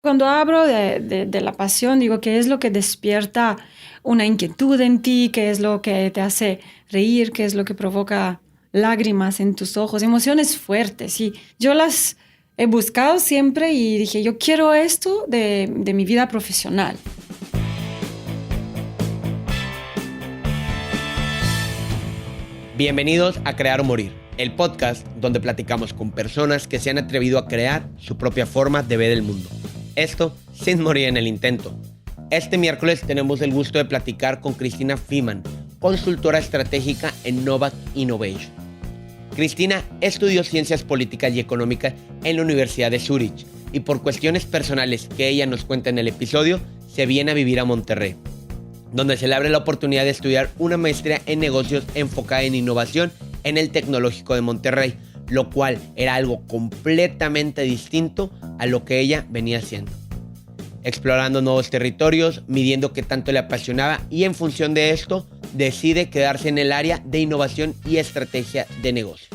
Cuando hablo de la pasión, digo, ¿qué es lo que despierta una inquietud en ti? ¿Qué es lo que te hace reír? ¿Qué es lo que provoca lágrimas en tus ojos? Emociones fuertes. Y yo las he buscado siempre y dije, yo quiero esto de mi vida profesional. Bienvenidos a Crear o Morir, el podcast donde platicamos con personas que se han atrevido a crear su propia forma de ver el mundo. Esto sin morir en el intento. Este miércoles tenemos el gusto de platicar con Cristina Freeman, consultora estratégica en Novak Innovation. Cristina estudió Ciencias Políticas y Económicas en la Universidad de Zúrich y por cuestiones personales que ella nos cuenta en el episodio, se viene a vivir a Monterrey, donde se le abre la oportunidad de estudiar una maestría en negocios enfocada en innovación en el Tecnológico de Monterrey, lo cual era algo completamente distinto a lo que ella venía haciendo. Explorando nuevos territorios, midiendo qué tanto le apasionaba y en función de esto, decide quedarse en el área de innovación y estrategia de negocio.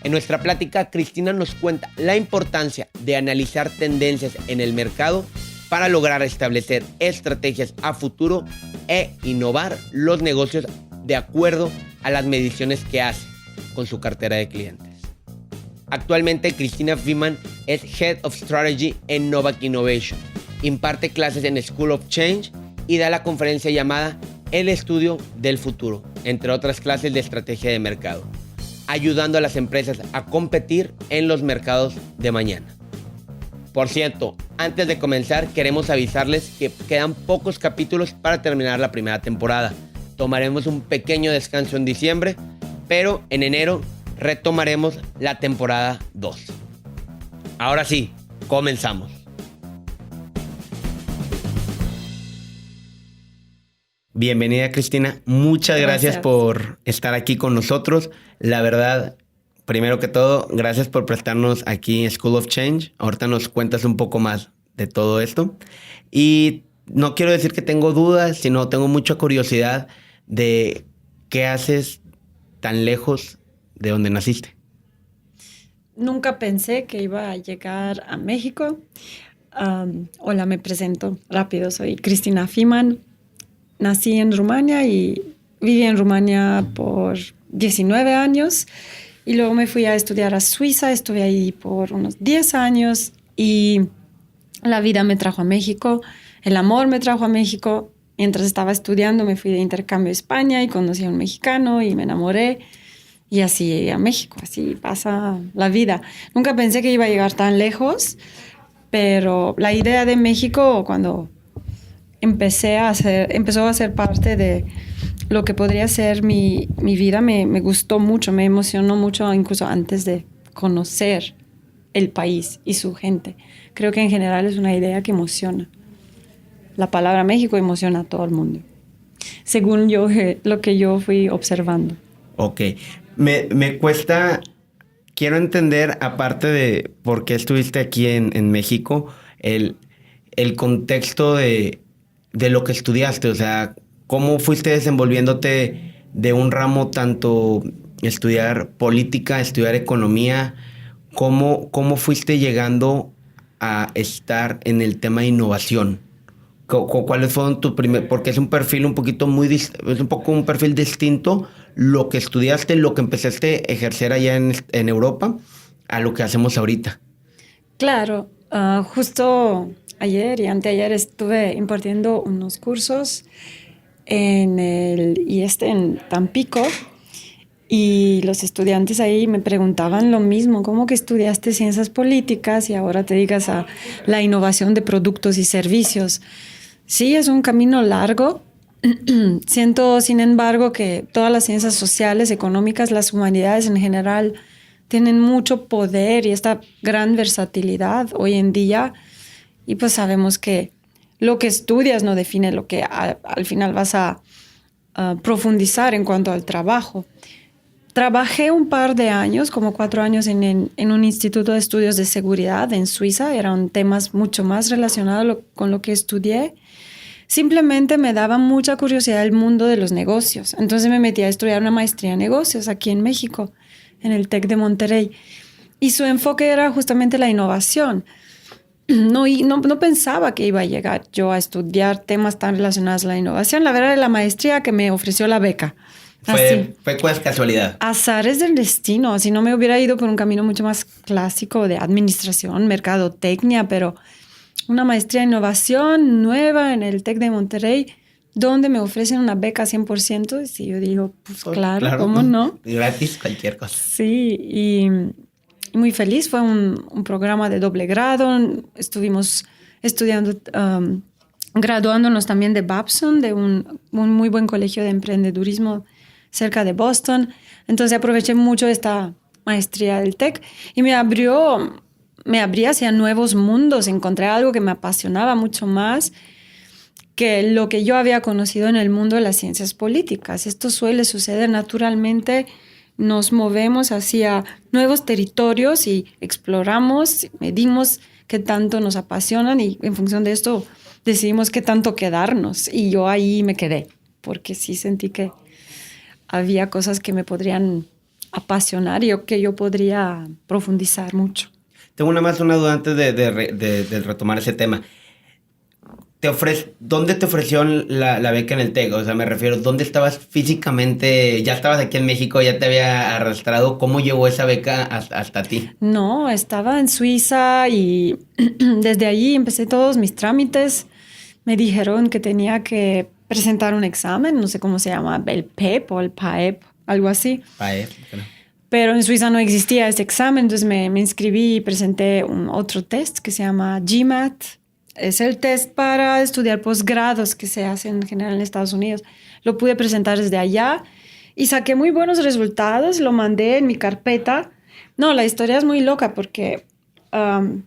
En nuestra plática, Cristina nos cuenta la importancia de analizar tendencias en el mercado para lograr establecer estrategias a futuro e innovar los negocios de acuerdo a las mediciones que hace con su cartera de clientes. Actualmente, Cristina Freeman es Head of Strategy en Novak Innovation, imparte clases en School of Change y da la conferencia llamada El Estudio del Futuro, entre otras clases de estrategia de mercado, ayudando a las empresas a competir en los mercados de mañana. Por cierto, antes de comenzar queremos avisarles que quedan pocos capítulos para terminar la primera temporada. Tomaremos un pequeño descanso en diciembre, pero en enero retomaremos la temporada 2. Ahora sí, comenzamos. Bienvenida, Cristina. Muchas gracias por estar aquí con nosotros. La verdad, primero que todo, gracias por prestarnos aquí School of Change. Ahorita nos cuentas un poco más de todo esto. Y no quiero decir que tengo dudas, sino tengo mucha curiosidad de qué haces tan lejos de donde naciste. Nunca pensé que iba a llegar a México. Hola, me presento rápido. Soy Cristina Freeman. Nací en Rumania y viví en Rumania por 19 años. Y luego me fui a estudiar a Suiza, estuve ahí por unos 10 años y la vida me trajo a México, el amor me trajo a México. Mientras estaba estudiando me fui de intercambio a España y conocí a un mexicano y me enamoré y así a México, así pasa la vida. Nunca pensé que iba a llegar tan lejos, pero la idea de México cuando empezó a ser parte de lo que podría ser mi vida, me gustó mucho, me emocionó mucho, incluso antes de conocer el país y su gente. Creo que en general es una idea que emociona. La palabra México emociona a todo el mundo, según yo, lo que yo fui observando. Ok, me cuesta, quiero entender, aparte de por qué estuviste aquí en México, el contexto de lo que estudiaste, o sea, ¿cómo fuiste desenvolviéndote de un ramo tanto estudiar política, estudiar economía? ¿Cómo fuiste llegando a estar en el tema de innovación? ¿Cuáles fueron tus primeros? Porque es un perfil un poquito es un poco un perfil distinto lo que estudiaste, lo que empezaste a ejercer allá en Europa a lo que hacemos ahorita. Claro, justo ayer y anteayer estuve impartiendo unos cursos en el IEST en Tampico y los estudiantes ahí me preguntaban lo mismo, ¿cómo que estudiaste ciencias políticas y ahora te dedicas a la innovación de productos y servicios? Sí, es un camino largo. Siento, sin embargo, que todas las ciencias sociales, económicas, las humanidades en general tienen mucho poder y esta gran versatilidad hoy en día. Y pues sabemos que lo que estudias no define lo que al final vas a profundizar en cuanto al trabajo. Trabajé un par de años, como 4 años, en un instituto de estudios de seguridad en Suiza. Eran temas mucho más relacionados con lo que estudié. Simplemente me daba mucha curiosidad el mundo de los negocios. Entonces me metí a estudiar una maestría en negocios aquí en México, en el TEC de Monterrey. Y su enfoque era justamente la innovación. no pensaba que iba a llegar yo a estudiar temas tan relacionados a la innovación. La verdad, la maestría que me ofreció la beca. Fue pues casualidad. Azares del destino. Si no me hubiera ido por un camino mucho más clásico de administración, mercadotecnia, pero una maestría en innovación nueva en el TEC de Monterrey, donde me ofrecen una beca 100%. Y yo digo, pues claro, ¿cómo no? Gratis, cualquier cosa. Sí, y muy feliz. Fue un programa de doble grado. Estuvimos estudiando, graduándonos también de Babson, de un muy buen colegio de emprendedurismo cerca de Boston. Entonces aproveché mucho esta maestría del TEC y me abrí hacia nuevos mundos. Encontré algo que me apasionaba mucho más que lo que yo había conocido en el mundo de las ciencias políticas. Esto suele suceder naturalmente. Nos movemos hacia nuevos territorios y exploramos, medimos qué tanto nos apasionan y en función de esto decidimos qué tanto quedarnos. Y yo ahí me quedé, porque sí sentí que había cosas que me podrían apasionar y que yo podría profundizar mucho. Tengo una duda antes de retomar ese tema. ¿Dónde te ofrecieron la beca en el TEC? O sea, me refiero, ¿dónde estabas físicamente? ¿Ya estabas aquí en México? ¿Ya te había arrastrado? ¿Cómo llegó esa beca hasta ti? No, estaba en Suiza y desde allí empecé todos mis trámites. Me dijeron que tenía que presentar un examen, no sé cómo se llama, el PEP o el PAEP, algo así. PAEP, claro. Pero en Suiza no existía ese examen, entonces me inscribí y presenté otro test que se llama GMAT. Es el test para estudiar posgrados que se hacen en general en Estados Unidos. Lo pude presentar desde allá y saqué muy buenos resultados. Lo mandé en mi carpeta. No, la historia es muy loca porque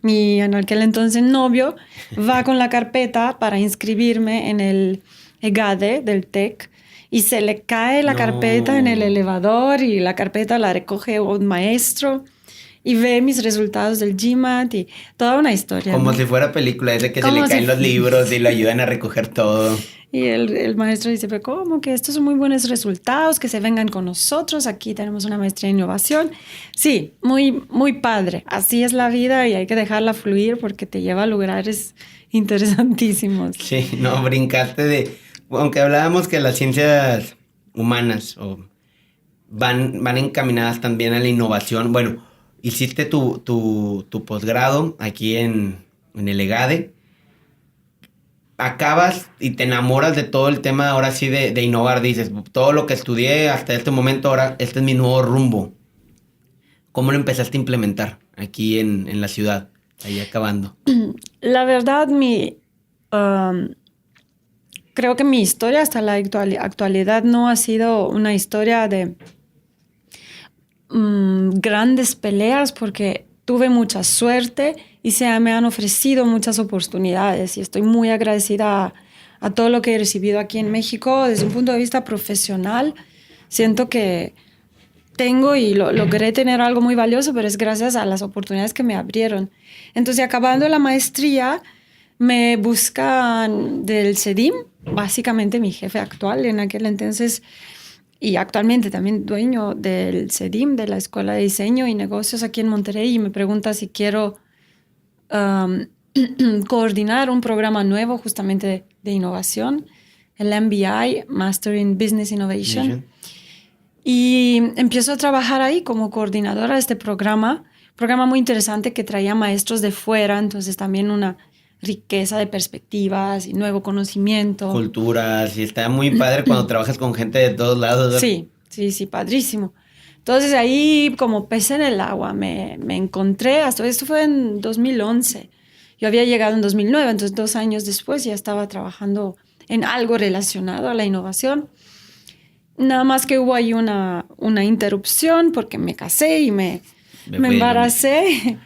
mi en aquel entonces novio va con la carpeta para inscribirme en el EGADE del TEC y se le cae la carpeta en el elevador y la carpeta la recoge un maestro. Y ve mis resultados del GMAT y toda una historia. Como si fuera película, es de que se le caen los libros y lo ayudan a recoger todo. Y el maestro dice, pero ¿cómo? Que estos son muy buenos resultados, que se vengan con nosotros. Aquí tenemos una maestría en innovación. Sí, muy, muy padre. Así es la vida y hay que dejarla fluir porque te lleva a lugares interesantísimos. Sí, no, brincaste aunque hablábamos que las ciencias humanas van encaminadas también a la innovación. Bueno, hiciste tu posgrado aquí en el EGADE. Acabas y te enamoras de todo el tema ahora sí de innovar. Dices, todo lo que estudié hasta este momento, ahora este es mi nuevo rumbo. ¿Cómo lo empezaste a implementar aquí en la ciudad, ahí acabando? La verdad, creo que mi historia hasta la actualidad no ha sido una historia de grandes peleas porque tuve mucha suerte y me han ofrecido muchas oportunidades y estoy muy agradecida a todo lo que he recibido aquí en México desde un punto de vista profesional. Siento que tengo y logré tener algo muy valioso, pero es gracias a las oportunidades que me abrieron. Entonces, acabando la maestría, me buscan del CEDIM, básicamente mi jefe actual en aquel entonces, y actualmente también dueño del CEDIM, de la Escuela de Diseño y Negocios aquí en Monterrey, y me pregunta si quiero coordinar un programa nuevo justamente de innovación, el MBI, Master in Business Innovation. Y empiezo a trabajar ahí como coordinadora de este programa muy interesante que traía maestros de fuera, entonces también una riqueza de perspectivas y nuevo conocimiento. Culturas, y está muy padre cuando trabajas con gente de todos lados, ¿verdad? Sí, padrísimo. Entonces ahí como pez en el agua me encontré, esto fue en 2011. Yo había llegado en 2009, entonces 2 años después ya estaba trabajando en algo relacionado a la innovación. Nada más que hubo ahí una interrupción porque me casé y me embaracé.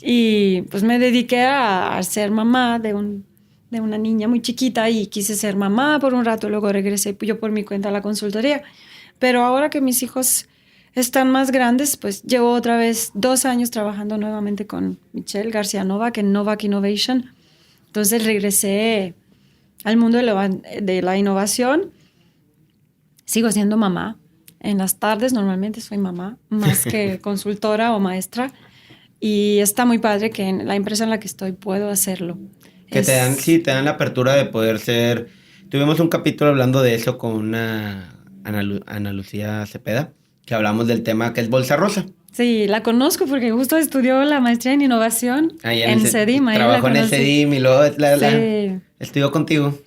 Y pues me dediqué a ser mamá de una niña muy chiquita y quise ser mamá por un rato, luego regresé yo por mi cuenta a la consultoría. Pero ahora que mis hijos están más grandes, pues llevo otra vez 2 años trabajando nuevamente con Michelle García Novak en Novak Innovation. Entonces regresé al mundo de la innovación. Sigo siendo mamá. En las tardes normalmente soy mamá, más que consultora o maestra. y está muy padre que en la empresa en la que estoy puedo hacerlo. Que te dan la apertura de poder ser... Tuvimos un capítulo hablando de eso con una Ana Lucía Cepeda, que hablamos del tema que es Bolsa Rosa. Sí, la conozco porque justo estudió la maestría en innovación en CEDIM. Trabajó en el CEDIM y luego sí. Estudió contigo.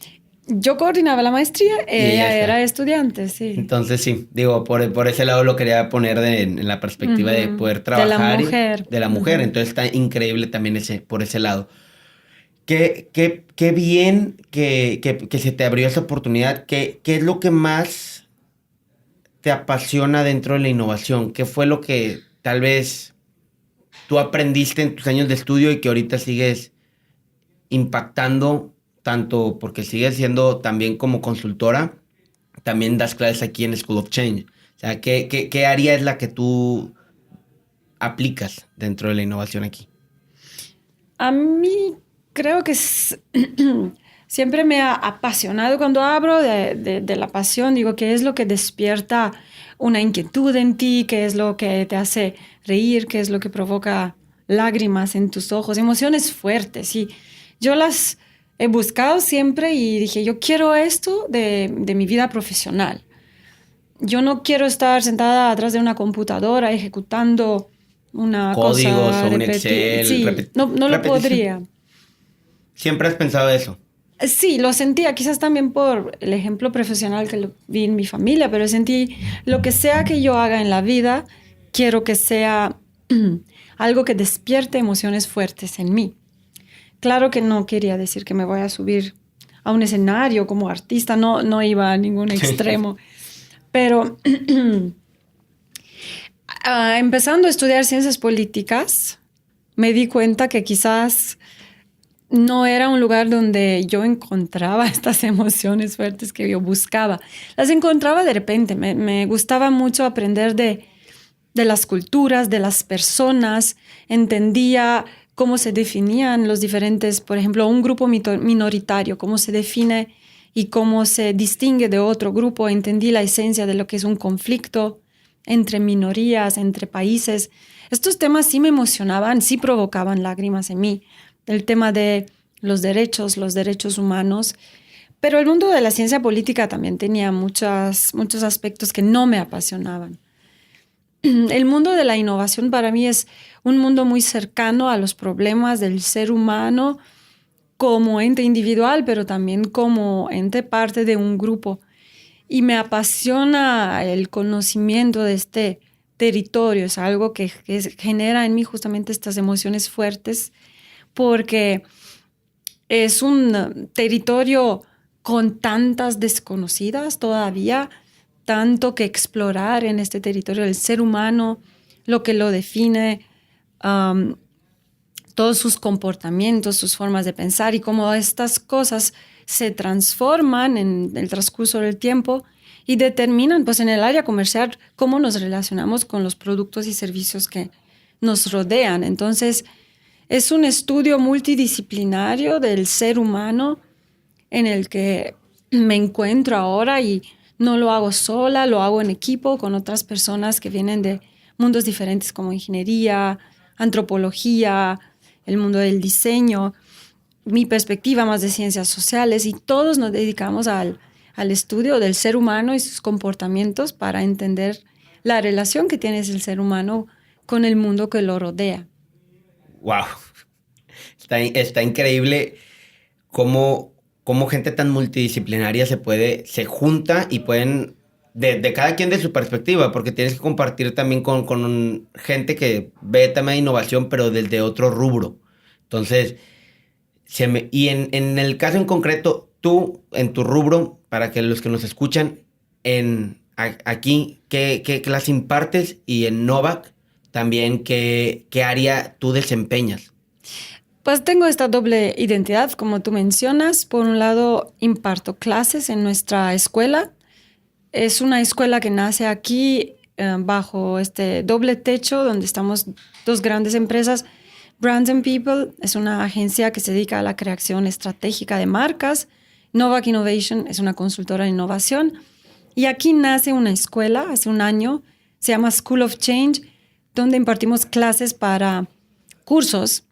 Yo coordinaba la maestría, ella era estudiante, sí. Entonces sí, digo, por ese lado lo quería poner en la perspectiva de poder trabajar. De la mujer. Entonces está increíble también por ese lado. Qué bien que se te abrió esa oportunidad. ¿Qué es lo que más te apasiona dentro de la innovación? ¿Qué fue lo que tal vez tú aprendiste en tus años de estudio y que ahorita sigues impactando tanto porque sigues siendo también como consultora, también das clases aquí en School of Change? O sea, ¿qué área es la que tú aplicas dentro de la innovación aquí? A mí creo que siempre me ha apasionado. Cuando hablo de la pasión, digo, ¿qué es lo que despierta una inquietud en ti? ¿Qué es lo que te hace reír? ¿Qué es lo que provoca lágrimas en tus ojos? Emociones fuertes. Y yo las he buscado siempre y dije, yo quiero esto de mi vida profesional. Yo no quiero estar sentada atrás de una computadora ejecutando una códigos cosa. O un Excel. Sí, no lo podría. ¿Siempre has pensado eso? Sí, lo sentía, quizás también por el ejemplo profesional que lo vi en mi familia, pero sentí lo que sea que yo haga en la vida, quiero que sea algo que despierte emociones fuertes en mí. Claro que no quería decir que me voy a subir a un escenario como artista, no iba a ningún extremo, pero empezando a estudiar ciencias políticas, me di cuenta que quizás no era un lugar donde yo encontraba estas emociones fuertes que yo buscaba. Las encontraba de repente. Me gustaba mucho aprender de las culturas, de las personas. Entendía cómo se definían los diferentes, por ejemplo, un grupo minoritario, cómo se define y cómo se distingue de otro grupo. Entendí la esencia de lo que es un conflicto entre minorías, entre países. Estos temas sí me emocionaban, sí provocaban lágrimas en mí. El tema de los derechos humanos. Pero el mundo de la ciencia política también tenía muchos aspectos que no me apasionaban. El mundo de la innovación para mí es un mundo muy cercano a los problemas del ser humano como ente individual, pero también como ente parte de un grupo. Y me apasiona el conocimiento de este territorio. Es algo que genera en mí justamente estas emociones fuertes, porque es un territorio con tantas desconocidas todavía, tanto que explorar en este territorio del ser humano, lo que lo define, todos sus comportamientos, sus formas de pensar y cómo estas cosas se transforman en el transcurso del tiempo y determinan, pues, en el área comercial cómo nos relacionamos con los productos y servicios que nos rodean. Entonces, es un estudio multidisciplinario del ser humano en el que me encuentro ahora y no lo hago sola, lo hago en equipo con otras personas que vienen de mundos diferentes como ingeniería, antropología, el mundo del diseño, mi perspectiva más de ciencias sociales, y todos nos dedicamos al estudio del ser humano y sus comportamientos para entender la relación que tiene el ser humano con el mundo que lo rodea. Wow, está increíble cómo gente tan multidisciplinaria se junta y pueden, de cada quien de su perspectiva, porque tienes que compartir también con gente que ve tema de innovación, pero desde otro rubro. Entonces, y en el caso en concreto, tú, en tu rubro, para que los que nos escuchan, aquí, ¿qué clase impartes? Y en Novac, también, ¿qué área tú desempeñas? Pues tengo esta doble identidad, como tú mencionas. Por un lado, imparto clases en nuestra escuela. Es una escuela que nace aquí bajo este doble techo donde estamos dos grandes empresas. Brands and People es una agencia que se dedica a la creación estratégica de marcas. Novac Innovation es una consultora de innovación. Y aquí nace una escuela hace un año, se llama School of Change, donde impartimos clases para cursos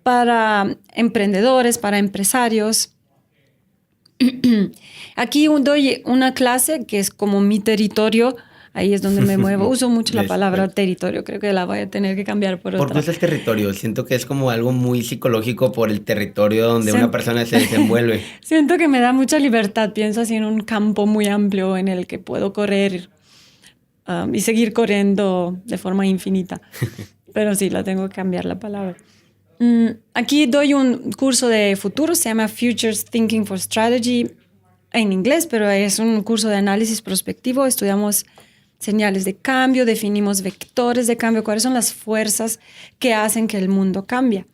para emprendedores, para empresarios. Aquí doy una clase que es como mi territorio. Ahí es donde me muevo. Uso mucho la palabra territorio. Creo que la voy a tener que cambiar por otra. ¿Por qué usas territorio? Siento que es como algo muy psicológico por el territorio donde una persona se desenvuelve. Siento que me da mucha libertad. Pienso así en un campo muy amplio en el que puedo correr y seguir corriendo de forma infinita. Pero sí, la tengo que cambiar la palabra. Aquí doy un curso de futuro. Se llama Futures Thinking for Strategy en inglés, pero es un curso de análisis prospectivo. Estudiamos señales de cambio, definimos vectores de cambio, cuáles son las fuerzas que hacen que el mundo cambie.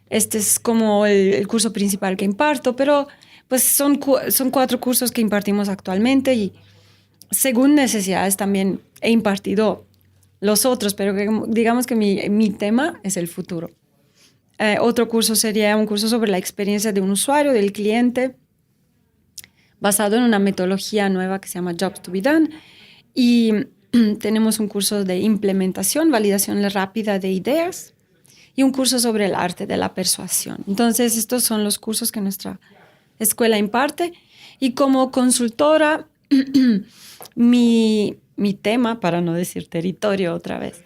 Este es como el curso principal que imparto, pero pues son 4 cursos que impartimos actualmente y según necesidades también he impartido los otros, pero digamos que mi tema es el futuro. Otro curso sería un curso sobre la experiencia de un usuario, del cliente, basado en una metodología nueva que se llama Jobs to be Done. Y tenemos un curso de implementación, validación rápida de ideas y un curso sobre el arte de la persuasión. Entonces, estos son los cursos que nuestra escuela imparte. Y como consultora, mi tema, para no decir territorio otra vez,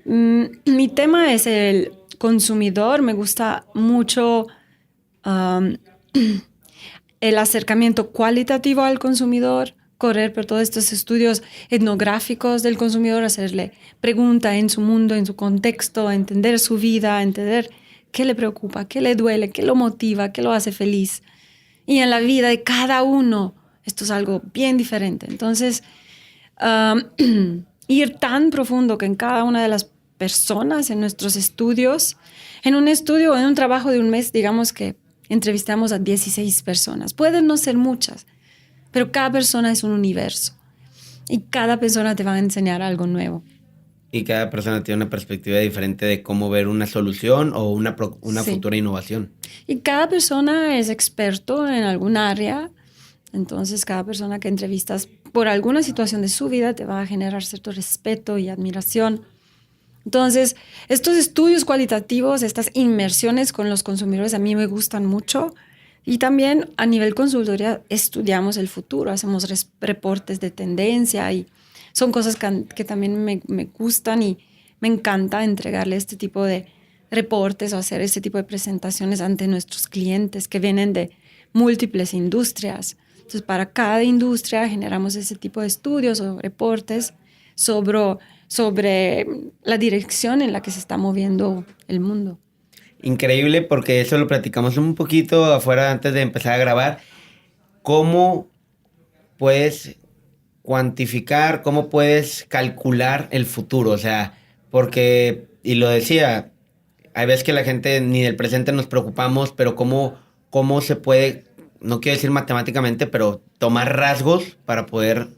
mi tema es el consumidor. Me gusta mucho el acercamiento cualitativo al consumidor, correr por todos estos estudios etnográficos del consumidor, hacerle preguntas en su mundo, en su contexto, entender su vida, entender qué le preocupa, qué le duele, qué lo motiva, qué lo hace feliz. Y en la vida de cada uno, esto es algo bien diferente. Entonces, ir tan profundo que en cada una de las personas, en nuestros estudios, en un estudio o en un trabajo de un mes, digamos que entrevistamos a 16 personas. Pueden no ser muchas, pero cada persona es un universo y cada persona te va a enseñar algo nuevo. Y cada persona tiene una perspectiva diferente de cómo ver una solución o una sí. Futura innovación. Y cada persona es experto en algún área. Entonces, cada persona que entrevistas por alguna situación de su vida te va a generar cierto respeto y admiración. Entonces, estos estudios cualitativos, estas inmersiones con los consumidores a mí me gustan mucho. Y también a nivel consultoría estudiamos el futuro, hacemos reportes de tendencia y son cosas que también me gustan y me encanta entregarle este tipo de reportes o hacer este tipo de presentaciones ante nuestros clientes que vienen de múltiples industrias. Entonces, para cada industria generamos ese tipo de estudios o reportes sobre la dirección en la que se está moviendo el mundo. Increíble, porque eso lo platicamos un poquito afuera antes de empezar a grabar. ¿Cómo puedes cuantificar, cómo puedes calcular el futuro? O sea, porque, y lo decía, hay veces que la gente ni del presente nos preocupamos, pero cómo se puede, no quiero decir matemáticamente, pero tomar rasgos para poder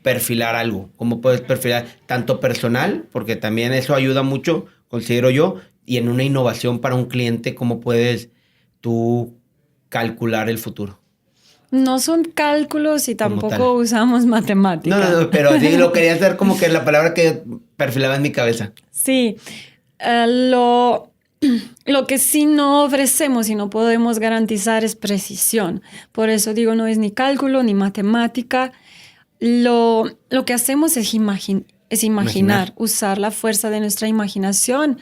perfilar algo. ¿Cómo puedes perfilar tanto personal? Porque también eso ayuda mucho, considero yo. Y en una innovación para un cliente, ¿cómo puedes tú calcular el futuro? No son cálculos y tampoco usamos matemáticas. No, pero sí lo quería hacer como que la palabra que perfilaba en mi cabeza. Sí. Lo que sí no ofrecemos y no podemos garantizar es precisión. Por eso digo, no es ni cálculo ni matemática. Lo que hacemos es imaginar, usar la fuerza de nuestra imaginación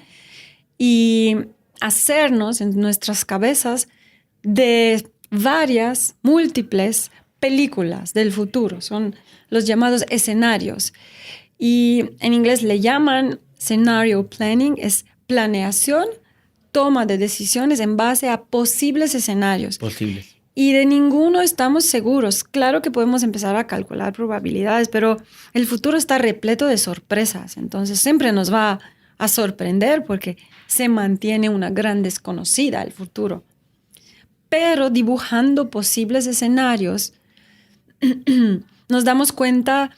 y hacernos en nuestras cabezas de varias, múltiples películas del futuro. Son los llamados escenarios. Y en inglés le llaman scenario planning, es planeación, toma de decisiones en base a posibles escenarios. Posibles. Y de ninguno estamos seguros. Claro que podemos empezar a calcular probabilidades, pero el futuro está repleto de sorpresas. Entonces siempre nos va a sorprender porque se mantiene una gran desconocida el futuro. Pero dibujando posibles escenarios, nos damos cuenta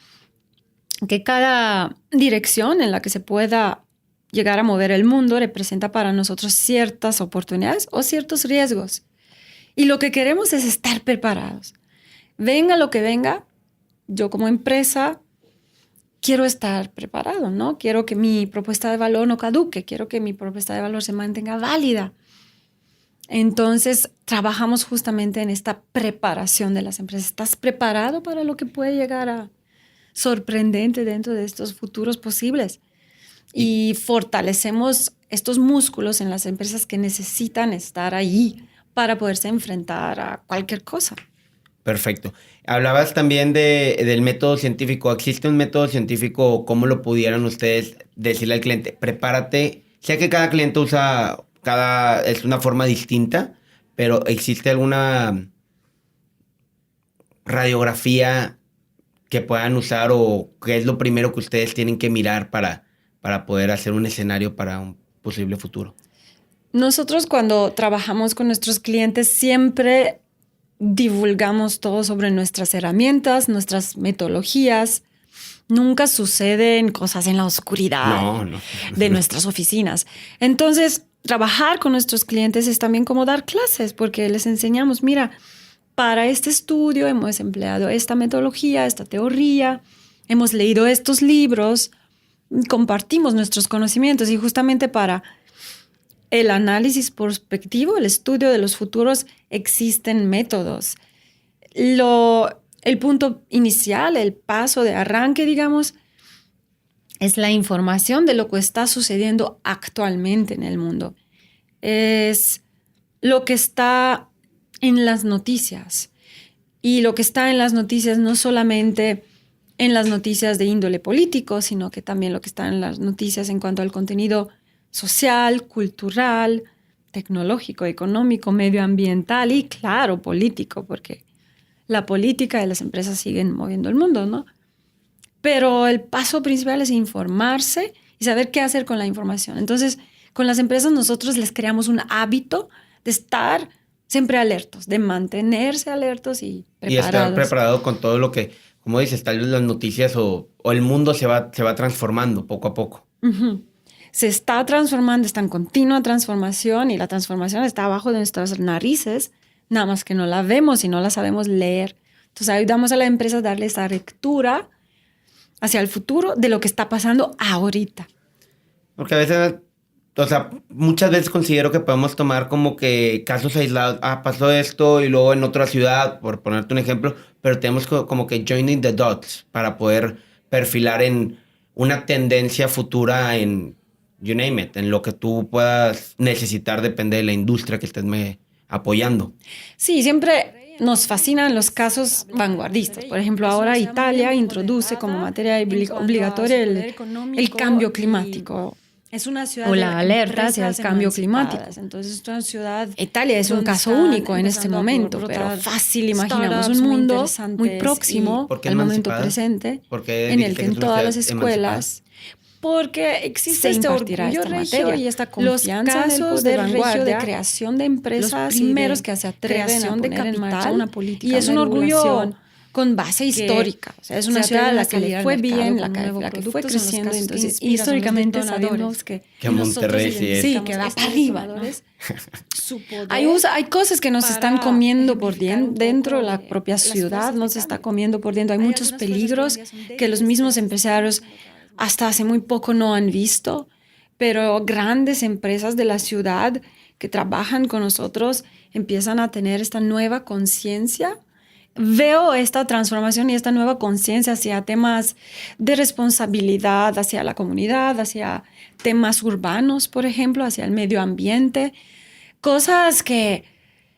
que cada dirección en la que se pueda llegar a mover el mundo representa para nosotros ciertas oportunidades o ciertos riesgos. Y lo que queremos es estar preparados. Venga lo que venga, yo como empresa quiero estar preparado, ¿no? Quiero que mi propuesta de valor no caduque, quiero que mi propuesta de valor se mantenga válida. Entonces, trabajamos justamente en esta preparación de las empresas. ¿Estás preparado para lo que puede llegar a sorprendente dentro de estos futuros posibles? Y fortalecemos estos músculos en las empresas que necesitan estar ahí para poderse enfrentar a cualquier cosa. Perfecto. Hablabas también del método científico. ¿Existe un método científico? ¿Cómo lo pudieran ustedes decirle al cliente? Prepárate. Sé que cada cliente es una forma distinta, pero ¿existe alguna radiografía que puedan usar o qué es lo primero que ustedes tienen que mirar para poder hacer un escenario para un posible futuro? Nosotros cuando trabajamos con nuestros clientes siempre divulgamos todo sobre nuestras herramientas, nuestras metodologías. Nunca suceden cosas en la oscuridad de nuestras oficinas. Entonces, trabajar con nuestros clientes es también como dar clases, porque les enseñamos, mira, para este estudio hemos empleado esta metodología, esta teoría, hemos leído estos libros, compartimos nuestros conocimientos y justamente para el análisis prospectivo, el estudio de los futuros, existen métodos. El punto inicial, el paso de arranque, digamos, es la información de lo que está sucediendo actualmente en el mundo. Es lo que está en las noticias. Y lo que está en las noticias no solamente en las noticias de índole político, sino que también lo que está en las noticias en cuanto al contenido social, cultural, tecnológico, económico, medioambiental y, claro, político, porque la política y las empresas siguen moviendo el mundo, ¿no? Pero el paso principal es informarse y saber qué hacer con la información. Entonces, con las empresas nosotros les creamos un hábito de estar siempre alertos, de mantenerse alertos y preparados. Y estar preparado con todo lo que, como dices, tal vez las noticias o el mundo se va transformando poco a poco. Uh-huh. Se está transformando, está en continua transformación y la transformación está abajo de nuestras narices, nada más que no la vemos y no la sabemos leer. Entonces ayudamos a la empresa a darle esa lectura hacia el futuro de lo que está pasando ahorita. Porque a veces, o sea, muchas veces considero que podemos tomar como que casos aislados. Pasó esto y luego en otra ciudad, por ponerte un ejemplo, pero tenemos como que joining the dots para poder perfilar en una tendencia futura en you name it, en lo que tú puedas necesitar, depende de la industria que estés apoyando. Sí, siempre nos fascinan los casos vanguardistas. Por ejemplo, ahora Italia introduce como materia obligatoria el cambio climático. Es una ciudad o la alerta hacia el cambio climático. Entonces, es una ciudad. Italia es un caso único en este momento, pero fácil imaginamos un mundo muy próximo al momento presente, en el que en todas las escuelas. Porque existe este orgullo regio y esta confianza en el poder regio de creación de empresas, los primeros que se atreven a poner en marcha una política y es un orgullo con base histórica. O sea, es una ciudad a la que le fue bien, la que fue creciendo. Entonces, históricamente sabemos que Monterrey sí, que va para arriba, ¿no? Hay cosas que nos están comiendo por dentro, la propia ciudad nos está comiendo por dentro. Hay muchos peligros que los mismos empresarios hasta hace muy poco no han visto, pero grandes empresas de la ciudad que trabajan con nosotros empiezan a tener esta nueva conciencia. Veo esta transformación y esta nueva conciencia hacia temas de responsabilidad, hacia la comunidad, hacia temas urbanos, por ejemplo, hacia el medio ambiente, cosas que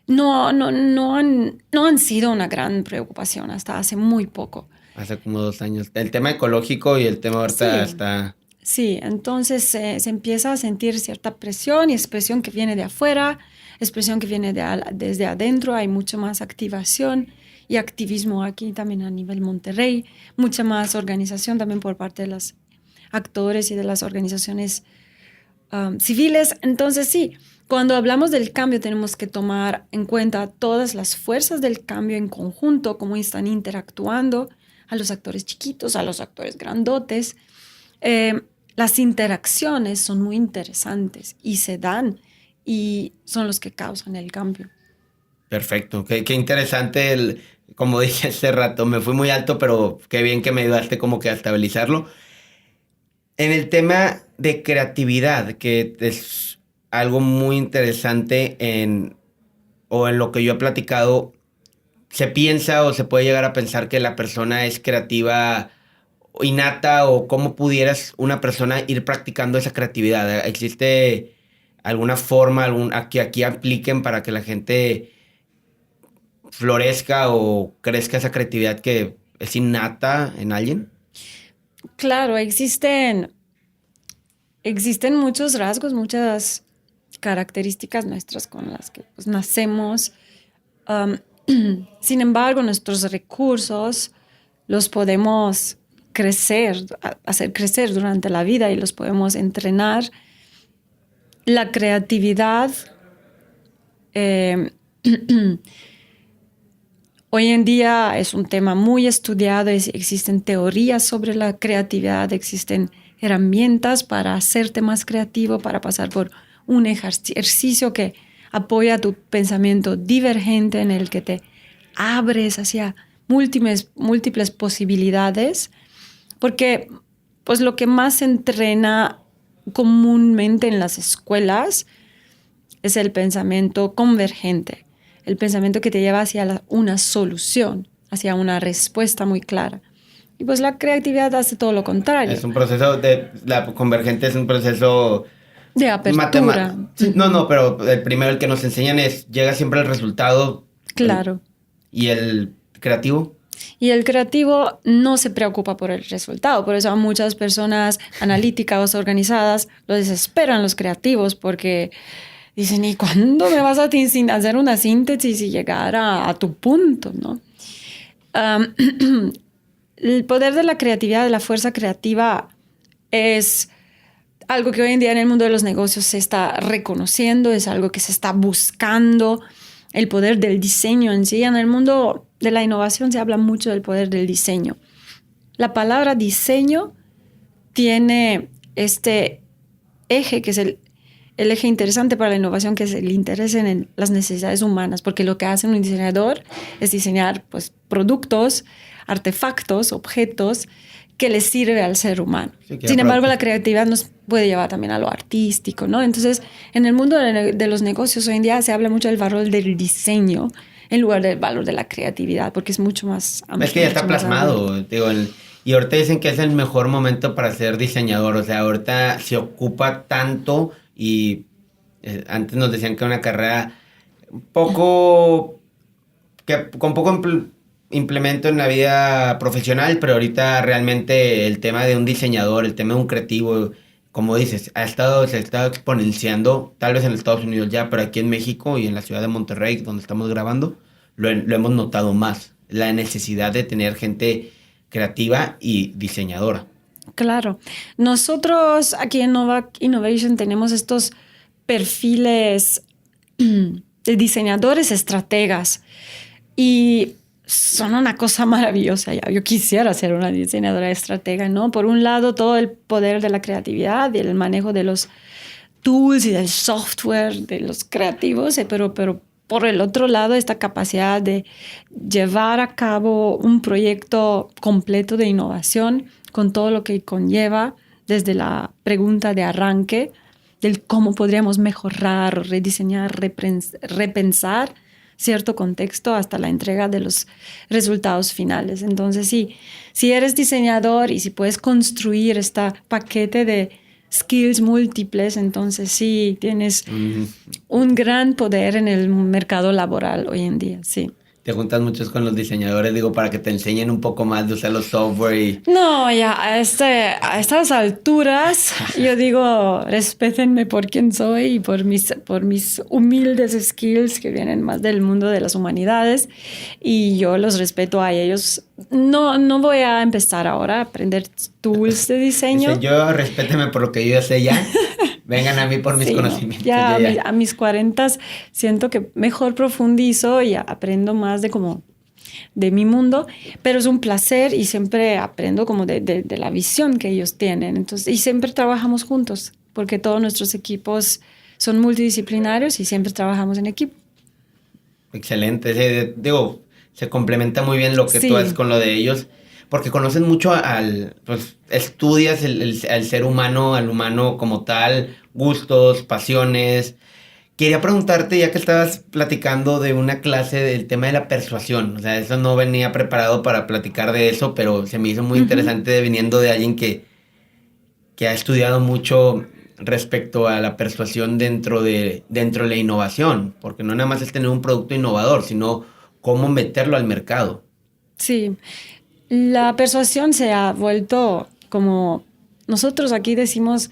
no han sido una gran preocupación hasta hace muy poco. Hace como 2 años. El tema ecológico y el tema ahorita está... Sí, entonces se empieza a sentir cierta presión y expresión que viene de afuera, expresión que viene desde adentro. Hay mucho más activación y activismo aquí también a nivel Monterrey, mucha más organización también por parte de los actores y de las organizaciones civiles. Entonces sí, cuando hablamos del cambio tenemos que tomar en cuenta todas las fuerzas del cambio en conjunto, cómo están interactuando, a los actores chiquitos, a los actores grandotes. Las interacciones son muy interesantes y se dan y son los que causan el cambio. Perfecto. Qué interesante como dije hace rato, me fui muy alto, pero qué bien que me ayudaste como que a estabilizarlo. En el tema de creatividad, que es algo muy interesante o en lo que yo he platicado, se piensa o se puede llegar a pensar que la persona es creativa innata o cómo pudieras una persona ir practicando esa creatividad. ¿Existe alguna forma que aquí apliquen para que la gente florezca o crezca esa creatividad que es innata en alguien? Claro, existen muchos rasgos, muchas características nuestras con las que pues, nacemos. Um, Sin embargo, nuestros recursos los podemos hacer crecer durante la vida y los podemos entrenar. La creatividad eh, hoy en día es un tema muy estudiado, existen teorías sobre la creatividad, existen herramientas para hacerte más creativo, para pasar por un ejercicio que apoya tu pensamiento divergente en el que te abres hacia múltiples posibilidades, porque pues lo que más se entrena comúnmente en las escuelas es el pensamiento convergente, el pensamiento que te lleva hacia una solución, hacia una respuesta muy clara. Y pues la creatividad hace todo lo contrario. Es un proceso la convergente es un proceso de apertura. Sí, no, pero el primero, el que nos enseñan llega siempre el resultado. Claro. ¿Y el creativo? Y el creativo no se preocupa por el resultado. Por eso a muchas personas analíticas o organizadas lo desesperan los creativos porque dicen, ¿y cuándo me vas a hacer una síntesis y llegar a tu punto, ¿no? El poder de la creatividad, de la fuerza creativa, es algo que hoy en día en el mundo de los negocios se está reconociendo, es algo que se está buscando, el poder del diseño en sí. En el mundo de la innovación se habla mucho del poder del diseño. La palabra diseño tiene este eje, que es el eje interesante para la innovación, que es el interés en las necesidades humanas, porque lo que hace un diseñador es diseñar pues, productos, artefactos, objetos que le sirve al ser humano. Sí, sin embargo, la creatividad nos puede llevar también a lo artístico, ¿no? Entonces, en el mundo de los negocios hoy en día se habla mucho del valor del diseño en lugar del valor de la creatividad, porque es mucho más amplio. Es que ya está plasmado, digo, y ahorita dicen que es el mejor momento para ser diseñador, o sea, ahorita se ocupa tanto y antes nos decían que una carrera con poco implemento en la vida profesional, pero ahorita realmente el tema de un diseñador, el tema de un creativo, como dices, se ha estado exponenciando, tal vez en Estados Unidos ya, pero aquí en México y en la ciudad de Monterrey, donde estamos grabando, lo hemos notado más, la necesidad de tener gente creativa y diseñadora. Claro. Nosotros aquí en Novak Innovation tenemos estos perfiles de diseñadores estrategas y son una cosa maravillosa. Yo quisiera ser una diseñadora estratega, ¿no? Por un lado, todo el poder de la creatividad y el manejo de los tools y del software de los creativos, pero por el otro lado, esta capacidad de llevar a cabo un proyecto completo de innovación con todo lo que conlleva, desde la pregunta de arranque del cómo podríamos mejorar, rediseñar, repensar cierto contexto hasta la entrega de los resultados finales. Entonces, sí, si eres diseñador y si puedes construir este paquete de skills múltiples, entonces sí tienes un gran poder en el mercado laboral hoy en día, sí. Te juntas muchos con los diseñadores, digo, para que te enseñen un poco más de usar los software y... No, ya, a estas alturas, yo digo, respétenme por quién soy y por mis humildes skills que vienen más del mundo de las humanidades, y yo los respeto a ellos. No voy a empezar ahora a aprender tools de diseño. Dice, yo respéteme por lo que yo ya sé ya. Vengan a mí por mis conocimientos. No, ya. A mis 40 siento que mejor profundizo y aprendo más de mi mundo, pero es un placer y siempre aprendo como de la visión que ellos tienen. Entonces, y siempre trabajamos juntos, porque todos nuestros equipos son multidisciplinarios y siempre trabajamos en equipo. Excelente. Digo, se complementa muy bien lo que Sí. tú haces con lo de ellos, porque conocen mucho pues estudias al ser humano, al humano como tal, gustos, pasiones. Quería preguntarte, ya que estabas platicando de una clase del tema de la persuasión, o sea, eso no venía preparado para platicar de eso, pero se me hizo muy Ujú. interesante viniendo de alguien que ha estudiado mucho respecto a la persuasión dentro de la innovación, porque no nada más es tener un producto innovador, sino cómo meterlo al mercado. Sí, la persuasión se ha vuelto como nosotros aquí decimos,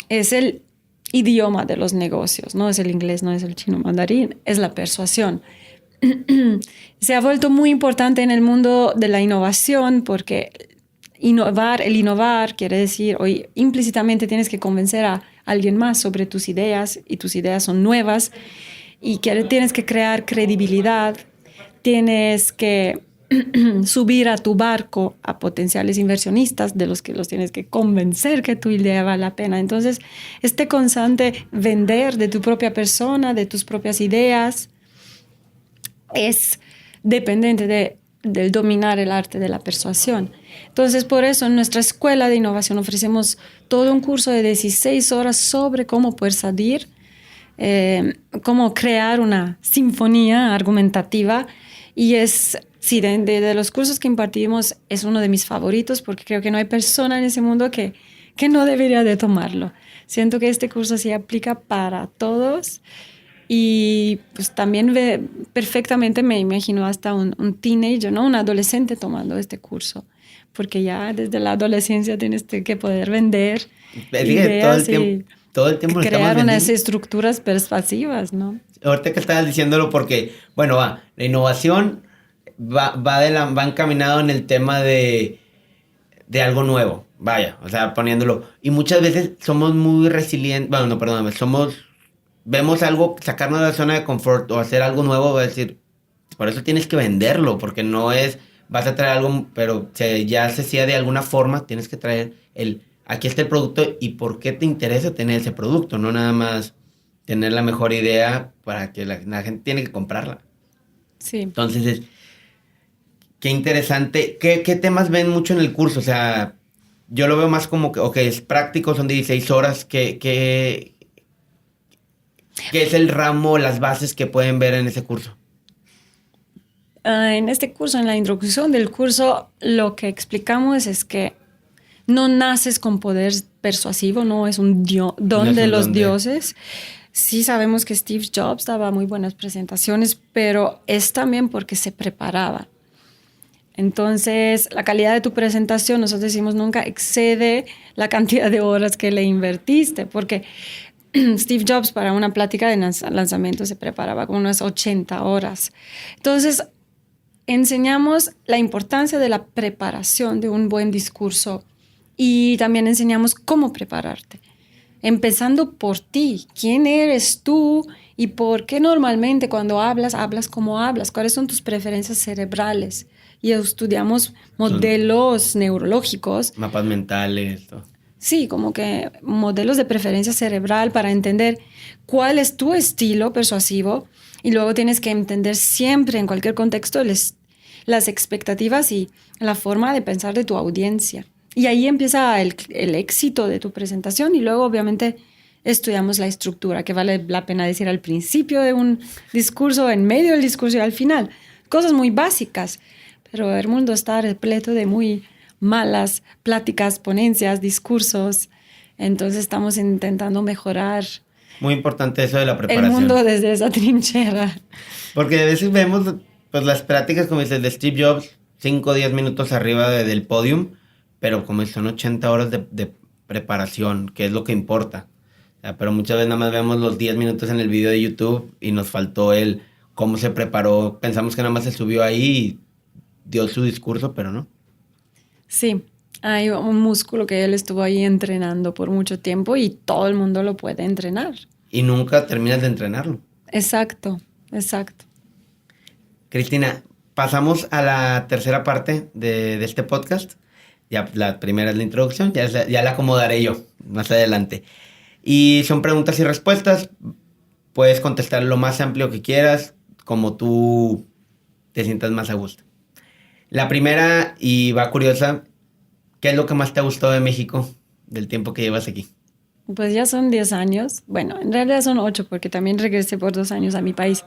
es el idioma de los negocios, no es el inglés, no es el chino mandarín, es la persuasión. Se ha vuelto muy importante en el mundo de la innovación porque el innovar quiere decir, hoy implícitamente tienes que convencer a alguien más sobre tus ideas y tus ideas son nuevas y tienes que crear credibilidad, tienes que subir a tu barco a potenciales inversionistas de los que los tienes que convencer que tu idea vale la pena. Entonces, este constante vender de tu propia persona, de tus propias ideas, es dependiente del dominar el arte de la persuasión. Entonces, por eso en nuestra escuela de innovación ofrecemos todo un curso de 16 horas sobre cómo persuadir, cómo crear una sinfonía argumentativa y es, sí, de los cursos que impartimos es uno de mis favoritos porque creo que no hay persona en ese mundo que no debería de tomarlo. Siento que este curso sí aplica para todos y pues también perfectamente me imagino hasta un teenager, ¿no? Un adolescente tomando este curso, porque ya desde la adolescencia tienes que poder vender Fíjate, ideas y todo el tiempo lo estamos crear unas vendiendo. estructuras persuasivas, ¿no? Ahorita que estabas diciéndolo porque, bueno, la innovación va encaminado en el tema de algo nuevo, vaya, o sea, poniéndolo. Y muchas veces somos muy resilientes, bueno, no, perdóname, vemos algo, sacarnos de la zona de confort o hacer algo nuevo, va a decir, por eso tienes que venderlo, porque no es, vas a traer algo, pero ya se hacía de alguna forma, tienes que traer aquí está el producto y por qué te interesa tener ese producto, no nada más tener la mejor idea para que la gente tiene que comprarla. Sí. Entonces, qué interesante. ¿Qué temas ven mucho en el curso? O sea, yo lo veo más como que, ok, es práctico, son 16 horas. ¿Qué es el ramo, las bases que pueden ver en ese curso? En este curso, en la introducción del curso, lo que explicamos es que no naces con poder persuasivo, no es un No don es de un los don de... dioses. Sí sabemos que Steve Jobs daba muy buenas presentaciones, pero es también porque se preparaba. Entonces, la calidad de tu presentación, nosotros decimos, nunca excede la cantidad de horas que le invertiste, porque Steve Jobs para una plática de lanzamiento se preparaba con unas 80 horas. Entonces, enseñamos la importancia de la preparación de un buen discurso y también enseñamos cómo prepararte, empezando por ti. ¿Quién eres tú y por qué normalmente cuando hablas como hablas? ¿Cuáles son tus preferencias cerebrales? Y estudiamos Son modelos neurológicos, mapas mentales, todo. sí, como que modelos de preferencia cerebral para entender cuál es tu estilo persuasivo y luego tienes que entender siempre en cualquier contexto las expectativas y la forma de pensar de tu audiencia. Y ahí empieza el éxito de tu presentación y luego obviamente estudiamos la estructura, que vale la pena decir al principio de un discurso, en medio del discurso y al final. Cosas muy básicas, pero el mundo está repleto de muy malas pláticas, ponencias, discursos. Entonces estamos intentando mejorar Muy importante eso de la el mundo preparación. desde esa trinchera. Porque a veces vemos pues las prácticas, como dices, de Steve Jobs, 5 o 10 minutos arriba del podium, pero como son 80 horas de preparación, que es lo que importa. O sea, pero muchas veces nada más vemos los 10 minutos en el video de YouTube y nos faltó el cómo se preparó. Pensamos que nada más se subió ahí y dio su discurso, pero no. Sí, hay un músculo que él estuvo ahí entrenando por mucho tiempo y todo el mundo lo puede entrenar. Y nunca terminas de entrenarlo. Exacto, exacto. Cristina, pasamos a la tercera parte de este podcast. Ya la primera es la introducción, ya la acomodaré yo más adelante. Y son preguntas y respuestas. Puedes contestar lo más amplio que quieras, como tú te sientas más a gusto. La primera, y va curiosa, ¿qué es lo que más te ha gustado de México del tiempo que llevas aquí? Pues ya son 10 años. Bueno, en realidad son 8 porque también regresé por 2 años a mi país.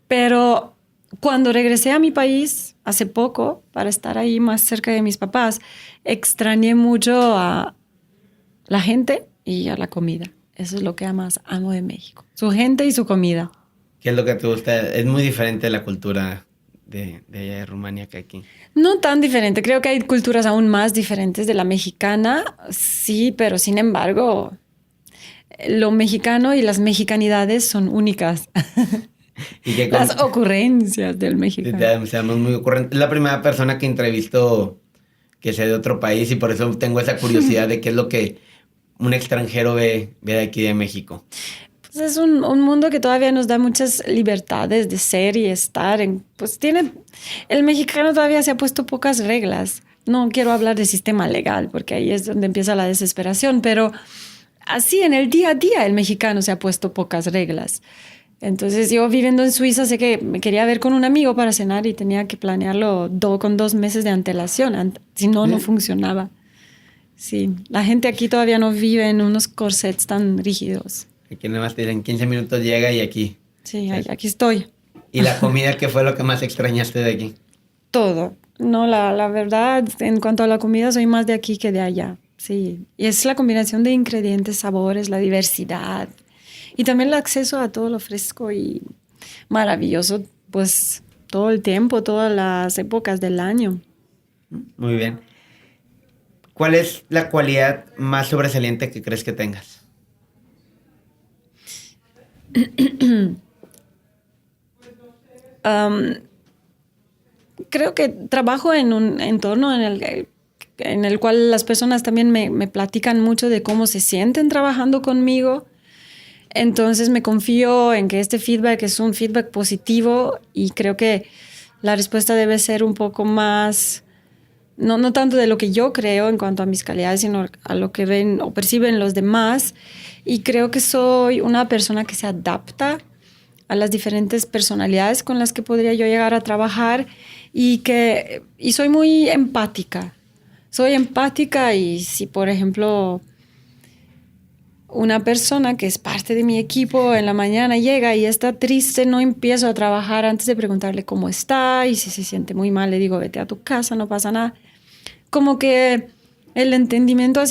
Pero cuando regresé a mi país hace poco, para estar ahí más cerca de mis papás, extrañé mucho a la gente y a la comida. Eso es lo que más amo de México. Su gente y su comida. ¿Qué es lo que te gusta? Es muy diferente la cultura de allá de Rumania que aquí. No tan diferente. Creo que hay culturas aún más diferentes de la mexicana. Sí, pero sin embargo, lo mexicano y las mexicanidades son únicas. Y que Las ocurrencias del mexicano. seamos muy ocurrentes. Es la primera persona que entrevisto que sea de otro país y por eso tengo esa curiosidad de qué es lo que un extranjero ve de aquí de México. Pues es un mundo que todavía nos da muchas libertades de ser y estar. Pues el mexicano todavía se ha puesto pocas reglas. No quiero hablar de sistema legal porque ahí es donde empieza la desesperación, pero así en el día a día el mexicano se ha puesto pocas reglas. Entonces yo viviendo en Suiza sé que me quería ver con un amigo para cenar y tenía que planearlo con 2 meses de antelación, si no, no funcionaba. Sí, la gente aquí todavía no vive en unos corsets tan rígidos. Aquí nada más te dicen 15 minutos llega y aquí. Sí, aquí estoy. ¿Y la comida qué fue lo que más extrañaste de aquí? Todo. No, la verdad, en cuanto a la comida, soy más de aquí que de allá. Sí, y es la combinación de ingredientes, sabores, la diversidad y también el acceso a todo lo fresco y maravilloso, pues todo el tiempo, todas las épocas del año. Muy bien. ¿Cuál es la cualidad más sobresaliente que crees que tengas? Creo que trabajo en un entorno en el cual las personas también me platican mucho de cómo se sienten trabajando conmigo. Entonces me confío en que este feedback es un feedback positivo y creo que la respuesta debe ser un poco más, no tanto de lo que yo creo en cuanto a mis calidades, sino a lo que ven o perciben los demás. Y creo que soy una persona que se adapta a las diferentes personalidades con las que podría yo llegar a trabajar y soy muy empática. Soy empática y si, por ejemplo, una persona que es parte de mi equipo en la mañana llega y está triste, no empiezo a trabajar antes de preguntarle cómo está y si se siente muy mal le digo vete a tu casa, no pasa nada. Como que el entendimiento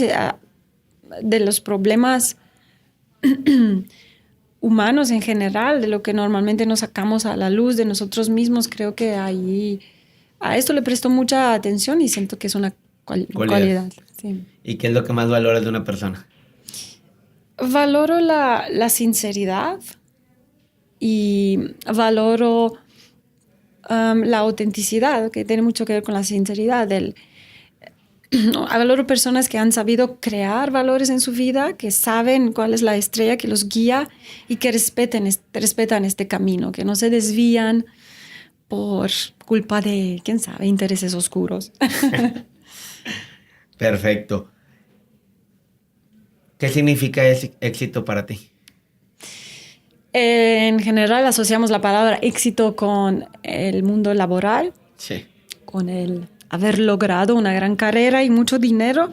de los problemas humanos en general, de lo que normalmente nos sacamos a la luz de nosotros mismos, creo que ahí a esto le presto mucha atención y siento que es una cualidad. Sí. ¿Y qué es lo que más valoras de una persona? Valoro la sinceridad y valoro la autenticidad, que tiene mucho que ver con la sinceridad. Valoro personas que han sabido crear valores en su vida, que saben cuál es la estrella que los guía y que respetan este camino, que no se desvían por culpa de, quién sabe, intereses oscuros. Perfecto. ¿Qué significa éxito para ti? En general asociamos la palabra éxito con el mundo laboral, Sí. con el haber logrado una gran carrera y mucho dinero.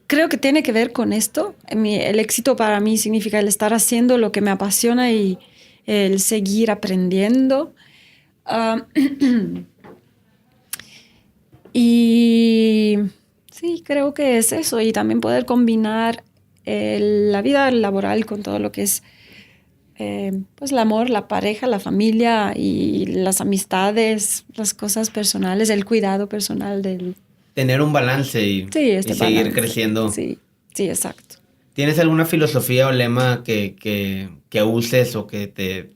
Creo que tiene que ver con esto. El éxito para mí significa el estar haciendo lo que me apasiona y el seguir aprendiendo. Y sí, creo que es eso. Y también poder combinar la vida laboral con todo lo que es pues el amor, la pareja, la familia y las amistades, las cosas personales, el cuidado personal del... Tener un balance y seguir balance. creciendo. Sí, exacto. ¿Tienes alguna filosofía o lema que uses o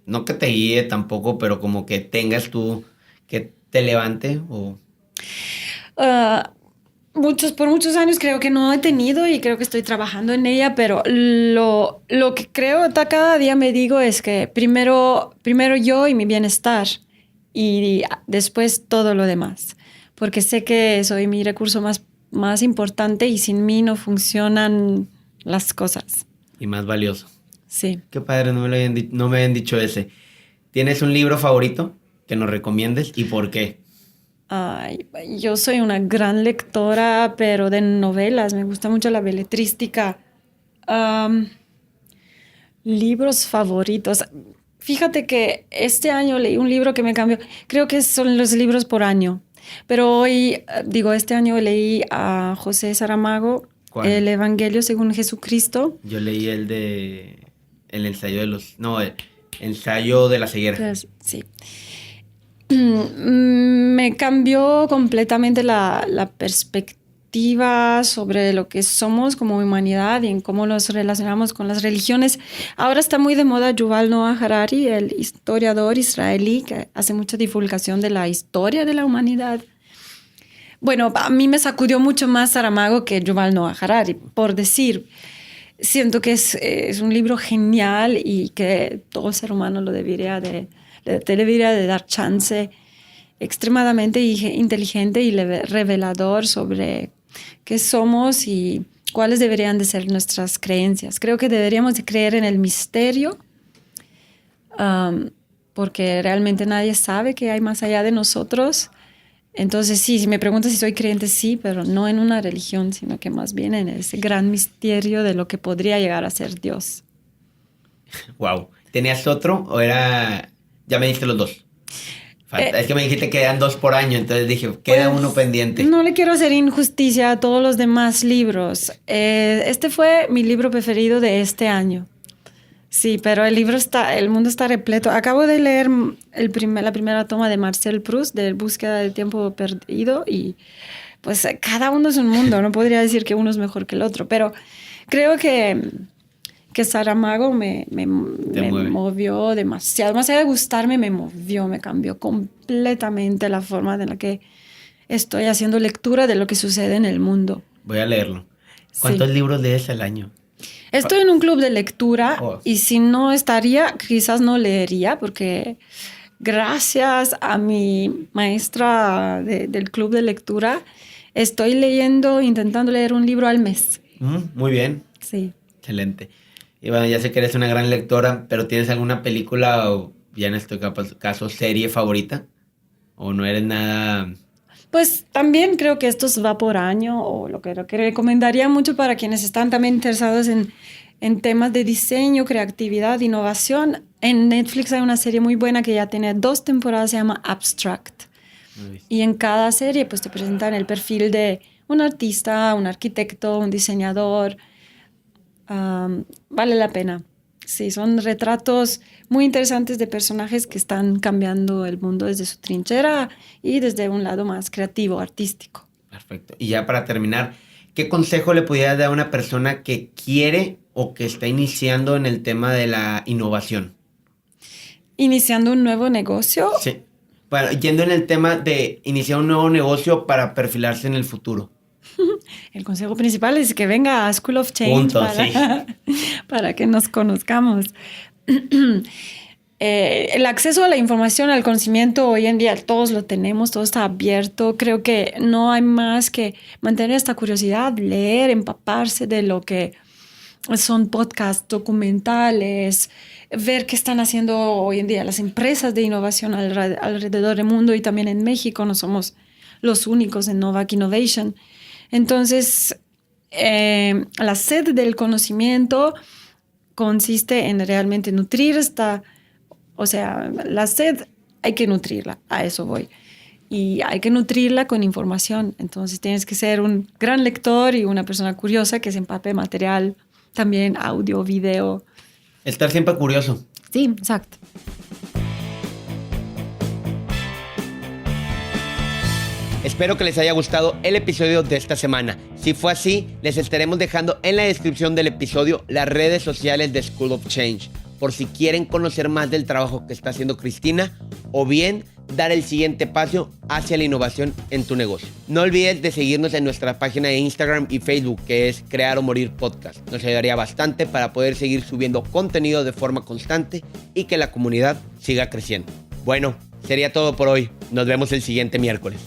no que te guíe tampoco, pero como que tengas tú, que te levante? O... Por muchos años creo que no he tenido y creo que estoy trabajando en ella, pero lo que creo cada día me digo es que primero yo y mi bienestar y después todo lo demás, porque sé que soy mi recurso más importante y sin mí no funcionan las cosas. Y más valioso. Sí. Qué padre, no me habían dicho ese. ¿Tienes un libro favorito? que nos recomiendes y por qué? Ay, yo soy una gran lectora, pero de novelas. Me gusta mucho la beletrística. Libros favoritos. Fíjate que este año leí un libro que me cambió. Creo que son los libros por año. Pero hoy, este año leí a José Saramago, ¿Cuál? El Evangelio según Jesucristo. Yo leí el ensayo de la ceguera. Entonces, sí. Me cambió completamente la perspectiva sobre lo que somos como humanidad y en cómo nos relacionamos con las religiones. Ahora está muy de moda Yuval Noah Harari, el historiador israelí que hace mucha divulgación de la historia de la humanidad. Bueno, a mí me sacudió mucho más Saramago que Yuval Noah Harari, por decir. Siento que es un libro genial y que todo ser humano lo debería de dar chance. Extremadamente inteligente y revelador sobre qué somos y cuáles deberían de ser nuestras creencias. Creo que deberíamos de creer en el misterio, porque realmente nadie sabe qué hay más allá de nosotros. Entonces sí, si me preguntas si soy creyente, sí, pero no en una religión, sino que más bien en ese gran misterio de lo que podría llegar a ser Dios. Wow. ¿Tenías otro o era...? Ya me diste los dos. Es que me dijiste que eran 2 por año, entonces dije, queda uno pendiente. No le quiero hacer injusticia a todos los demás libros. Este fue mi libro preferido de este año. Sí, pero el mundo está repleto. Acabo de leer la primera toma de Marcel Proust, de Búsqueda del tiempo perdido, y pues cada uno es un mundo. No podría decir que uno es mejor que el otro, pero creo que Saramago me movió demasiado. Más allá de gustarme, me movió, me cambió completamente la forma en la que estoy haciendo lectura de lo que sucede en el mundo. Voy a leerlo. ¿Cuántos libros lees al año? Estoy en un club de lectura y si no estaría, quizás no leería, porque gracias a mi maestra del club de lectura, estoy intentando leer un libro al mes. Muy bien. Sí. Excelente. Y bueno, ya sé que eres una gran lectora, pero ¿tienes alguna película o, ya en este caso, serie favorita? ¿O no eres nada...? Pues también creo que esto va por año, o lo que recomendaría mucho para quienes están también interesados en temas de diseño, creatividad, innovación. En Netflix hay una serie muy buena que ya tiene 2 temporadas, se llama Abstract. Y en cada serie pues te presentan el perfil de un artista, un arquitecto, un diseñador. Vale la pena. Sí, son retratos muy interesantes de personajes que están cambiando el mundo desde su trinchera y desde un lado más creativo, artístico. Perfecto. Y ya para terminar, ¿qué consejo le pudieras dar a una persona que quiere o que está iniciando en el tema de la innovación? ¿Iniciando un nuevo negocio? Sí. Bueno, yendo en el tema de iniciar un nuevo negocio para perfilarse en el futuro. El consejo principal es que venga a School of Change para que nos conozcamos. El acceso a la información, al conocimiento, hoy en día todos lo tenemos, todo está abierto. Creo que no hay más que mantener esta curiosidad, leer, empaparse de lo que son podcasts, documentales, ver qué están haciendo hoy en día las empresas de innovación alrededor del mundo y también en México. No somos los únicos en Novak Innovation. Entonces, la sed del conocimiento consiste en realmente nutrir la sed hay que nutrirla, a eso voy. Y hay que nutrirla con información. Entonces tienes que ser un gran lector y una persona curiosa que se empape de material, también audio, video. Estar siempre curioso. Sí, exacto. Espero que les haya gustado el episodio de esta semana. Si fue así, les estaremos dejando en la descripción del episodio las redes sociales de School of Change, por si quieren conocer más del trabajo que está haciendo Cristina o bien dar el siguiente paso hacia la innovación en tu negocio. No olvides de seguirnos en nuestra página de Instagram y Facebook, que es Crear o Morir Podcast. Nos ayudaría bastante para poder seguir subiendo contenido de forma constante y que la comunidad siga creciendo. Bueno, sería todo por hoy. Nos vemos el siguiente miércoles.